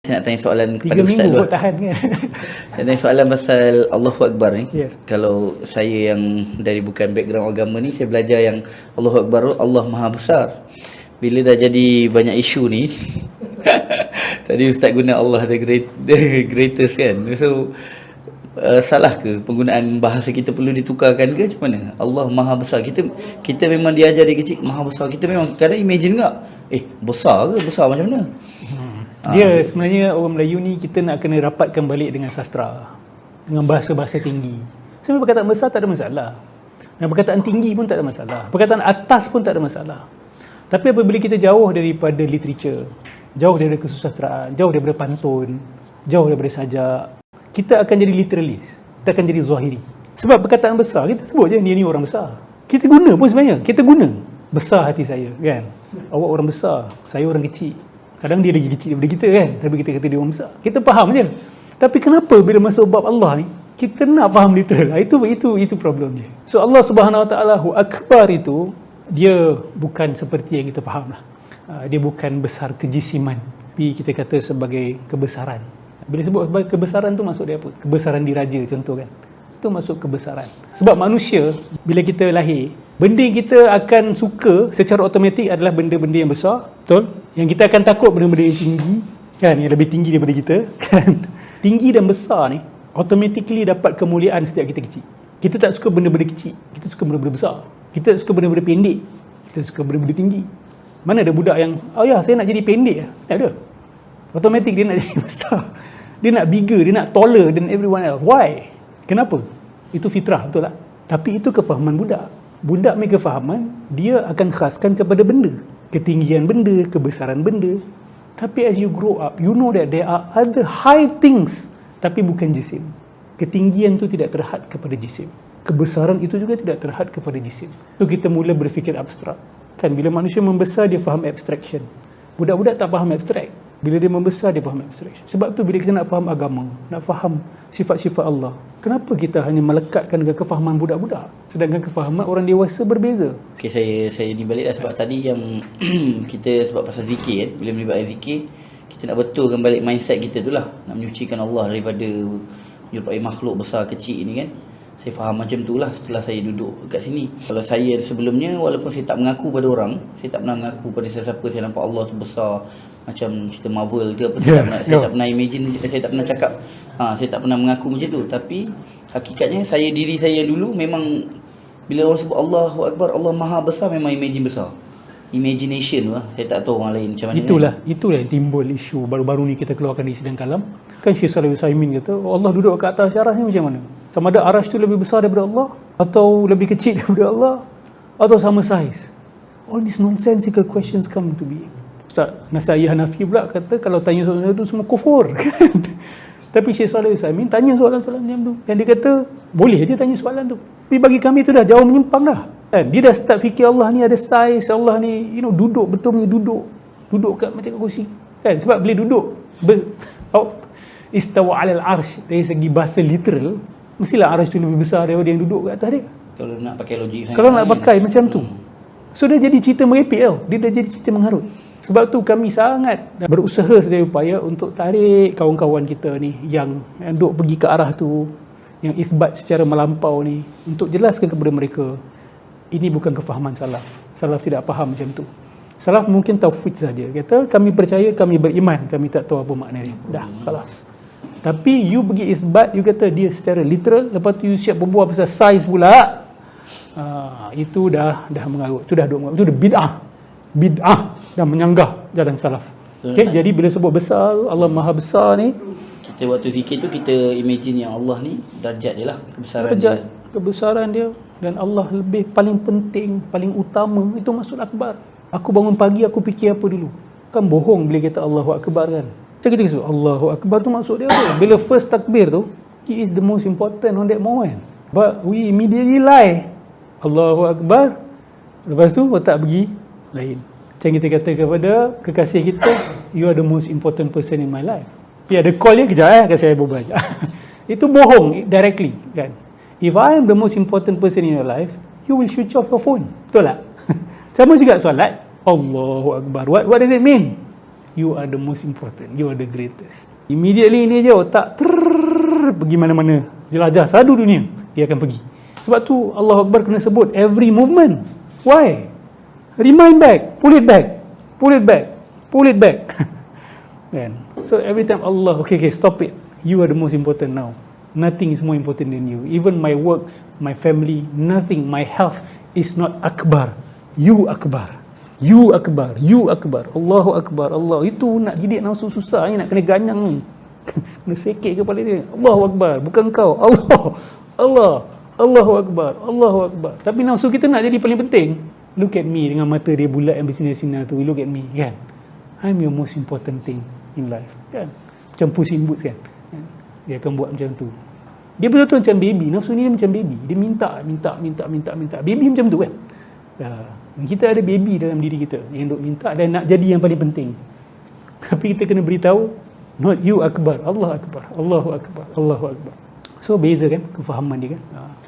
Saya nak tanya soalan 3 kepada Ustaz minggu dulu. kot tahan kan. Saya tanya soalan pasal Allahu Akbar ni. Ya. Kalau saya yang dari bukan background agama ni, saya belajar yang Allahu Akbar, Allah Maha Besar. Bila dah jadi banyak isu ni, tadi Ustaz guna Allah the greatest kan. So salah ke penggunaan bahasa kita, perlu ditukarkan ke macam mana? Allah Maha Besar. Kita memang diajar dari kecil Maha Besar. Kita memang kadang imagine tak? Besar ke? Besar macam mana? Dia sebenarnya orang Melayu ni kita nak kena rapatkan balik dengan sastra, dengan bahasa-bahasa tinggi. Sebenarnya perkataan besar tak ada masalah, dan perkataan tinggi pun tak ada masalah, perkataan atas pun tak ada masalah. Tapi apabila kita jauh daripada literature, jauh daripada kesusastraan, jauh daripada pantun, jauh daripada sajak, kita akan jadi literalist, kita akan jadi zahiri. Sebab perkataan besar, kita sebut je dia ni orang besar. Kita guna pun sebenarnya, kita guna besar hati saya kan. Awak orang besar, saya orang kecil. Kadang dia lagi kecil daripada kita kan, tapi kita kata dia orang besar. Kita faham je. Tapi kenapa bila masuk bab Allah ni, kita nak faham literal? Itu problem dia. So Allah Subhanahu Wa Taala Hu Akbar itu, dia bukan seperti yang kita faham lah. Dia bukan besar kejisiman, tapi kita kata sebagai kebesaran. Bila sebut sebagai kebesaran tu maksud dia apa? Kebesaran diraja contoh kan. Itu masuk kebesaran. Sebab manusia bila kita lahir, benda yang kita akan suka secara automatik adalah benda-benda yang besar, betul? Yang kita akan takut benda-benda yang tinggi, kan, yang lebih tinggi daripada kita, kan. Tinggi dan besar ni automatically dapat kemuliaan setiap kita kecil. Kita tak suka benda-benda kecil, kita suka benda-benda besar. Kita tak suka benda-benda pendek, kita suka benda-benda tinggi. Mana ada budak yang, saya nak jadi pendek lah. Tak ada. Automatic dia nak jadi besar. Dia nak bigger, dia nak taller than everyone else. Why? Kenapa? Itu fitrah, betul tak? Tapi itu kefahaman budak. Budak punya kefahaman, dia akan khaskan kepada benda. Ketinggian benda, kebesaran benda. Tapi as you grow up, you know that there are other high things. Tapi bukan jisim. Ketinggian tu tidak terhad kepada jisim. Kebesaran itu juga tidak terhad kepada jisim. So kita mula berfikir abstrak. Kan bila manusia membesar, dia faham abstraction. Budak-budak tak faham abstrak. Bila dia membesar, dia faham abstraction. Sebab tu bila kita nak faham agama, nak faham sifat-sifat Allah, kenapa kita hanya melekatkan dengan kefahaman budak-budak, sedangkan kefahaman orang dewasa berbeza? Okay, saya ni balik lah sebab tadi yang kita sebab pasal zikir kan, bila melibatkan zikir, kita nak betulkan balik mindset kita tu lah, nak menyucikan Allah daripada menyerupai makhluk besar kecil ni kan. Saya faham macam tu lah setelah saya duduk kat sini. Kalau saya sebelumnya, walaupun saya tak mengaku pada orang, saya tak pernah mengaku pada siapa-siapa saya nampak Allah tu besar macam cerita Marvel ke apa, saya tak pernah imagine, saya tak pernah cakap, saya tak pernah mengaku macam tu. Tapi hakikatnya diri saya dulu memang bila orang sebut Allahu Akbar, Allah Maha Besar, memang imagine besar. Imagination lah. Saya tak tahu orang lain macam mana. Itulah yang timbul isu baru-baru ni kita keluarkan di sidang kalam. Kan Syekh Saleh Utsaimin kata, Allah duduk kat atas arasy ni macam mana? Sama ada arasy tu lebih besar daripada Allah, atau lebih kecil daripada Allah, atau sama saiz. All these nonsensical questions come to be. Ustaz Nasai Hanafi pula kata kalau tanya soalan itu semua kufur. Tapi Syekh Saleh Utsaimin tanya soalan-soalan macam tu. Dan dia kata boleh je tanya soalan tu. Tapi bagi kami tu dah jauh menyimpang dah. Kan? Dia dah start fikir Allah ni ada saiz, Allah ni duduk betul punya duduk kat macam kat kursi. Kan? Sebab bila duduk istawa 'alal arsh, dari segi bahasa literal, mestilah arsh tu lebih besar daripada yang duduk kat atas dia. Kalau nak pakai logik sangat. Kalau nak pakai macam tu. So dia jadi cerita merepek tau. Dia dah jadi cerita mengharut. Sebab tu kami sangat berusaha sedaya upaya untuk tarik kawan-kawan kita ni yang duk pergi ke arah tu, yang ithbat secara melampau ni, untuk jelaskan kepada mereka ini bukan kefahaman salaf. Salaf tidak faham macam tu. Salaf mungkin tafwid saja. Kata kami percaya, kami beriman, kami tak tahu apa makna dia. Dah, kelas. Tapi you pergi ithbat, you kata dia secara literal, lepas tu you siap berbual pasal saiz pula. Itu dah mengarut. Itu dah bid'ah dan menyanggah jalan salaf. Okay, jadi bila sebut besar, Allah Maha Besar ni, kita waktu zikir tu kita imagine yang Allah ni darjat dia lah, kebesaran dia, dan Allah lebih paling penting, paling utama, itu maksud akbar. Aku bangun pagi, aku fikir apa dulu? Kan bohong bila kata Allahu Akbar kan. Kita sebut Allahu Akbar tu maksud dia apa? Bila first takbir tu, he is the most important on that moment. But we immediately lie. Allahu Akbar, lepas tu otak pergi lain. Macam kita kata kepada kekasih kita, you are the most important person in my life. Ada call dia, kejap kasi saya berbual. Itu bohong directly kan. If I am the most important person in your life, you will switch off your phone. Betul tak? Sama juga solat. Allahu Akbar. What does it mean? You are the most important. You are the greatest. Immediately ni je otak pergi mana-mana. Jelajah sadu dunia. Dia akan pergi. Sebab tu Allah Akbar kena sebut every movement. Why? Remind back. Pull it back. Pull it back. Pull it back. Kan? So every time Allah, okay, stop it. You are the most important now. Nothing is more important than you. Even my work, my family, nothing. My health is not akbar. You akbar. You akbar. You akbar. Allahu akbar. Allah. Itu nak didik nafsu susah ni, nak kena ganyang ni. Kena sekek kepala dia. Allahu akbar. Bukan kau. Allah. Allah. Allahu akbar. Allahu akbar. Tapi nafsu kita nak jadi paling penting. Look at me dengan mata dia bulat yang bersinar-sinar tu. Look at me, kan? I'm your most important thing in life, kan? Macam Puss in Boots, kan? Dia akan buat macam tu. Dia betul-betul macam baby. Nafsu ni dia macam baby. Dia minta. Baby macam tu, kan? Kita ada baby dalam diri kita yang duk minta dan nak jadi yang paling penting. Tapi kita kena beritahu, not you akbar, Allah akbar, Allahu akbar, Allahu akbar. So beza kan kefahaman dia, kan?